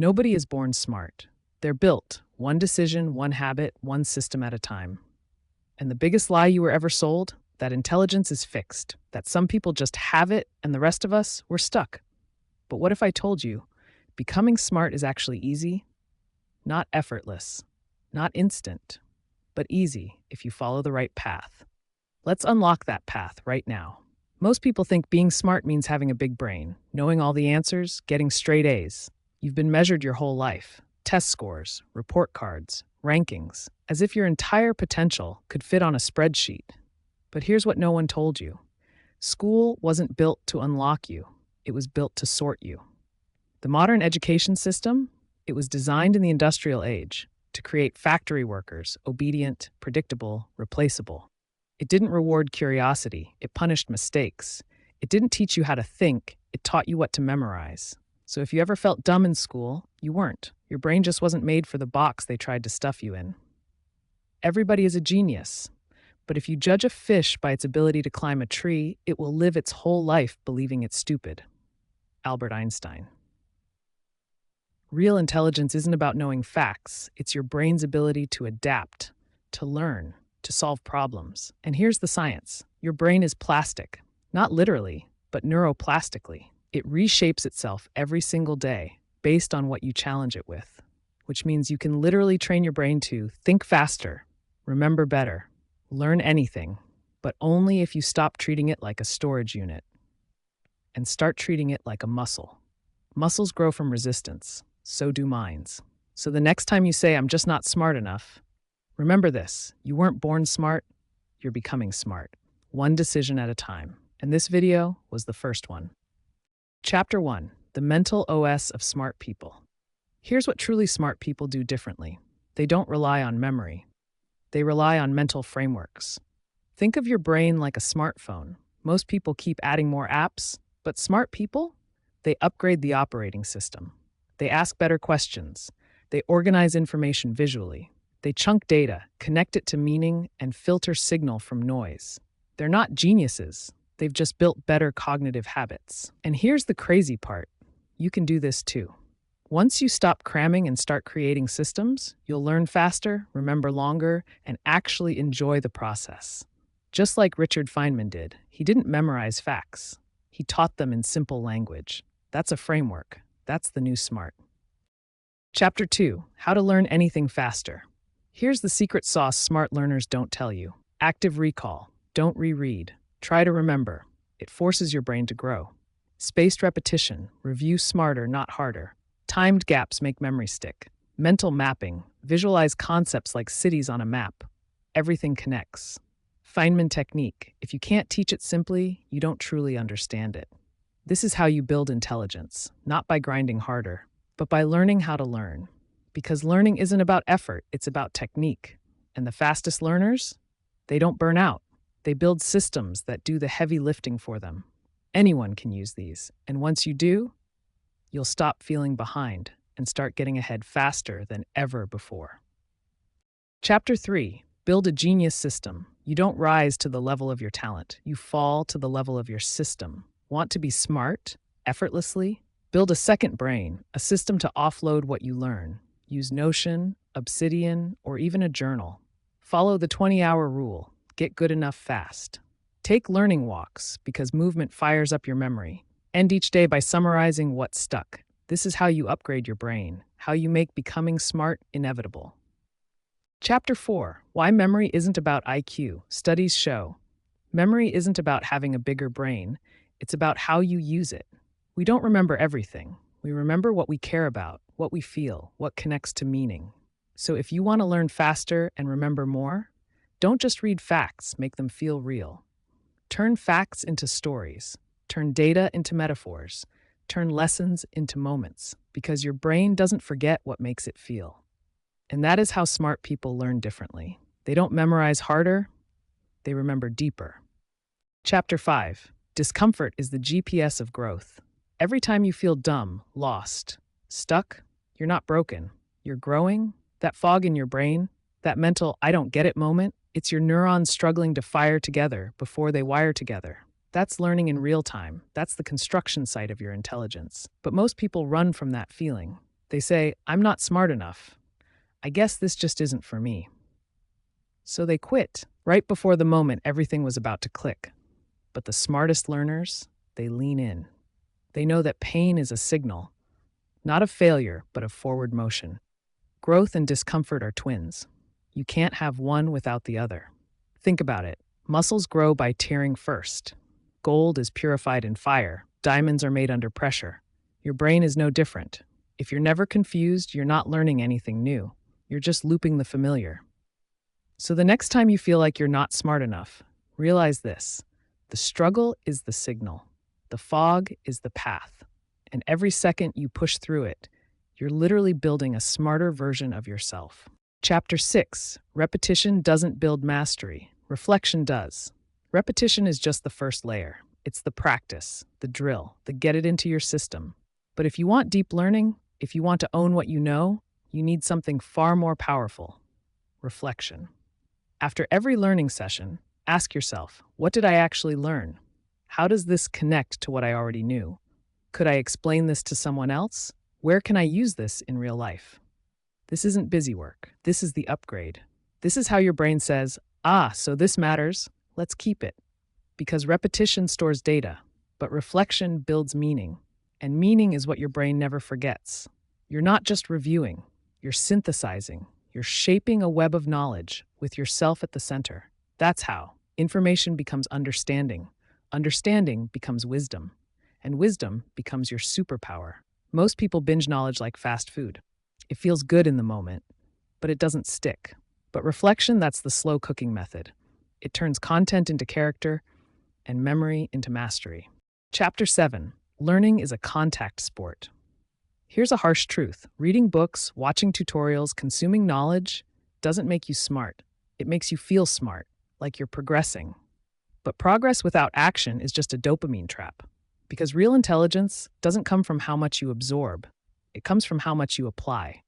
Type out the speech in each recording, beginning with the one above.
Nobody is born smart. They're built, one decision, one habit, one system at a time. And the biggest lie you were ever sold? That intelligence is fixed, that some people just have it and the rest of us, we're stuck. But what if I told you, becoming smart is actually easy? Not effortless, not instant, but easy if you follow the right path. Let's unlock that path right now. Most people think being smart means having a big brain, knowing all the answers, getting straight A's. You've been measured your whole life. Test scores, report cards, rankings, as if your entire potential could fit on a spreadsheet. But here's what no one told you. School wasn't built to unlock you. It was built to sort you. The modern education system, it was designed in the industrial age to create factory workers, obedient, predictable, replaceable. It didn't reward curiosity. It punished mistakes. It didn't teach you how to think. It taught you what to memorize. So if you ever felt dumb in school, you weren't. Your brain just wasn't made for the box they tried to stuff you in. Everybody is a genius. But if you judge a fish by its ability to climb a tree, it will live its whole life believing it's stupid. Albert Einstein. Real intelligence isn't about knowing facts. It's your brain's ability to adapt, to learn, to solve problems. And here's the science. Your brain is plastic, not literally, but neuroplastically. It reshapes itself every single day based on what you challenge it with, which means you can literally train your brain to think faster, remember better, learn anything, but only if you stop treating it like a storage unit and start treating it like a muscle. Muscles grow from resistance, so do minds. So the next time you say, "I'm just not smart enough," remember this: you weren't born smart, you're becoming smart, one decision at a time. And this video was the first one. Chapter 1, the mental OS of smart people. Here's what truly smart people do differently. They don't rely on memory. They rely on mental frameworks. Think of your brain like a smartphone. Most people keep adding more apps, but smart people, they upgrade the operating system. They ask better questions. They organize information visually. They chunk data, connect it to meaning, and filter signal from noise. They're not geniuses. They've just built better cognitive habits. And here's the crazy part. You can do this too. Once you stop cramming and start creating systems, you'll learn faster, remember longer, and actually enjoy the process. Just like Richard Feynman did, he didn't memorize facts. He taught them in simple language. That's a framework. That's the new smart. Chapter 2, how to learn anything faster. Here's the secret sauce smart learners don't tell you. Active recall. Don't reread. Try to remember. It forces your brain to grow. Spaced repetition. Review smarter, not harder. Timed gaps make memory stick. Mental mapping. Visualize concepts like cities on a map. Everything connects. Feynman technique. If you can't teach it simply, you don't truly understand it. This is how you build intelligence, not by grinding harder, but by learning how to learn. Because learning isn't about effort, it's about technique. And the fastest learners, they don't burn out. They build systems that do the heavy lifting for them. Anyone can use these, and once you do, you'll stop feeling behind and start getting ahead faster than ever before. Chapter 3, build a genius system. You don't rise to the level of your talent. You fall to the level of your system. Want to be smart, effortlessly? Build a second brain, a system to offload what you learn. Use Notion, Obsidian, or even a journal. Follow the 20-hour rule. Get good enough fast. Take learning walks because movement fires up your memory. End each day by summarizing what stuck. This is how you upgrade your brain, how you make becoming smart inevitable. Chapter 4, why memory isn't about IQ. Studies show memory isn't about having a bigger brain. It's about how you use it. We don't remember everything. We remember what we care about, what we feel, what connects to meaning. So if you want to learn faster and remember more, don't just read facts, make them feel real. Turn facts into stories. Turn data into metaphors. Turn lessons into moments, because your brain doesn't forget what makes it feel. And that is how smart people learn differently. They don't memorize harder, they remember deeper. Chapter 5, discomfort is the GPS of growth. Every time you feel dumb, lost, stuck, you're not broken. You're growing. That fog in your brain, that mental "I don't get it" moment, it's your neurons struggling to fire together before they wire together. That's learning in real time. That's the construction site of your intelligence. But most people run from that feeling. They say, I'm not smart enough. I guess this just isn't for me. So they quit right before the moment everything was about to click. But the smartest learners, they lean in. They know that pain is a signal, not of failure, but of forward motion. Growth and discomfort are twins. You can't have one without the other. Think about it. Muscles grow by tearing first. Gold is purified in fire. Diamonds are made under pressure. Your brain is no different. If you're never confused, you're not learning anything new. You're just looping the familiar. So the next time you feel like you're not smart enough, realize this. The struggle is the signal. The fog is the path. And every second you push through it, you're literally building a smarter version of yourself. Chapter 6. Repetition doesn't build mastery. Reflection does. Repetition is just the first layer. It's the practice, the drill, the get it into your system. But if you want deep learning, if you want to own what you know, you need something far more powerful. Reflection. After every learning session, ask yourself, what did I actually learn? How does this connect to what I already knew? Could I explain this to someone else? Where can I use this in real life? This isn't busy work. This is the upgrade. This is how your brain says, so this matters. Let's keep it. Because repetition stores data, but reflection builds meaning. And meaning is what your brain never forgets. You're not just reviewing, you're synthesizing. You're shaping a web of knowledge with yourself at the center. That's how information becomes understanding. Understanding becomes wisdom. And wisdom becomes your superpower. Most people binge knowledge like fast food. It feels good in the moment, but it doesn't stick. But reflection, that's the slow cooking method. It turns content into character and memory into mastery. Chapter 7. Learning is a contact sport. Here's a harsh truth. Reading books, watching tutorials, consuming knowledge doesn't make you smart. It makes you feel smart, like you're progressing. But progress without action is just a dopamine trap. Because real intelligence doesn't come from how much you absorb. It comes from how much you apply.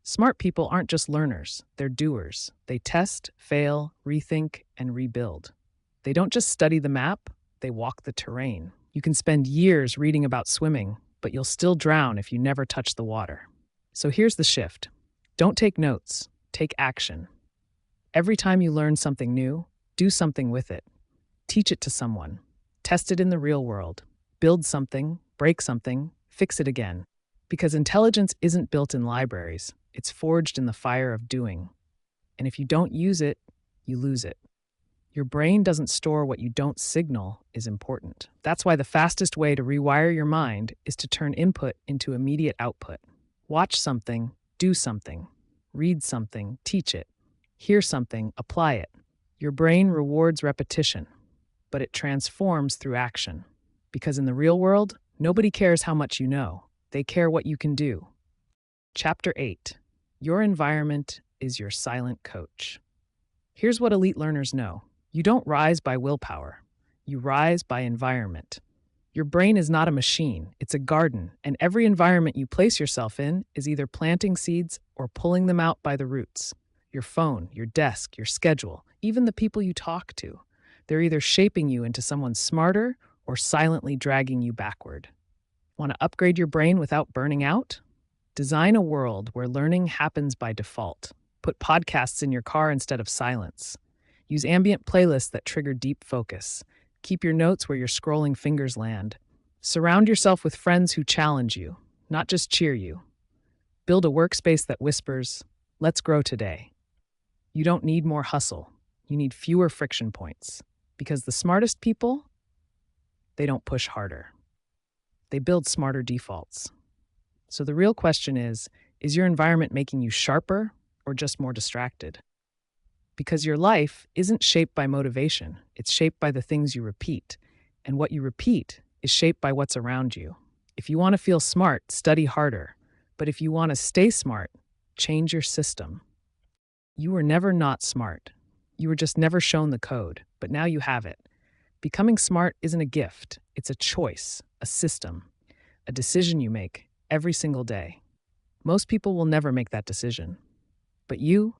Smart people aren't just learners, they're doers. They test, fail, rethink, and rebuild. They don't just study the map, they walk the terrain. You can spend years reading about swimming, but you'll still drown if you never touch the water. So here's the shift. Don't take notes, take action. Every time you learn something new, do something with it. Teach it to someone. Test it in the real world. Build something, break something, fix it again. Because intelligence isn't built in libraries, it's forged in the fire of doing. And if you don't use it, you lose it. Your brain doesn't store what you don't signal is important. That's why the fastest way to rewire your mind is to turn input into immediate output. Watch something, do something. Read something, teach it. Hear something, apply it. Your brain rewards repetition, but it transforms through action. Because in the real world, nobody cares how much you know. They care what you can do. Chapter 8. Your environment is your silent coach. Here's what elite learners know. You don't rise by willpower. You rise by environment. Your brain is not a machine, it's a garden, and every environment you place yourself in is either planting seeds or pulling them out by the roots. Your phone, your desk, your schedule, even the people you talk to. They're either shaping you into someone smarter or silently dragging you backward. Want to upgrade your brain without burning out? Design a world where learning happens by default. Put podcasts in your car instead of silence. Use ambient playlists that trigger deep focus. Keep your notes where your scrolling fingers land. Surround yourself with friends who challenge you, not just cheer you. Build a workspace that whispers, "Let's grow today." You don't need more hustle. You need fewer friction points. Because the smartest people, they don't push harder. They build smarter defaults. So the real question is your environment making you sharper or just more distracted? Because your life isn't shaped by motivation. It's shaped by the things you repeat. And what you repeat is shaped by what's around you. If you want to feel smart, study harder. But if you want to stay smart, change your system. You were never not smart. You were just never shown the code, but now you have it. Becoming smart isn't a gift. It's a choice, a system, a decision you make every single day. Most people will never make that decision. But you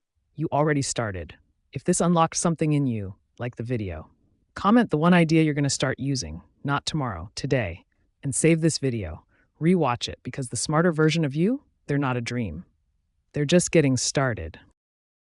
already started. If this unlocked something in you, like the video, comment the one idea you're going to start using, not tomorrow, today, and save this video. Rewatch it because the smarter version of you They're not a dream. They're just getting started.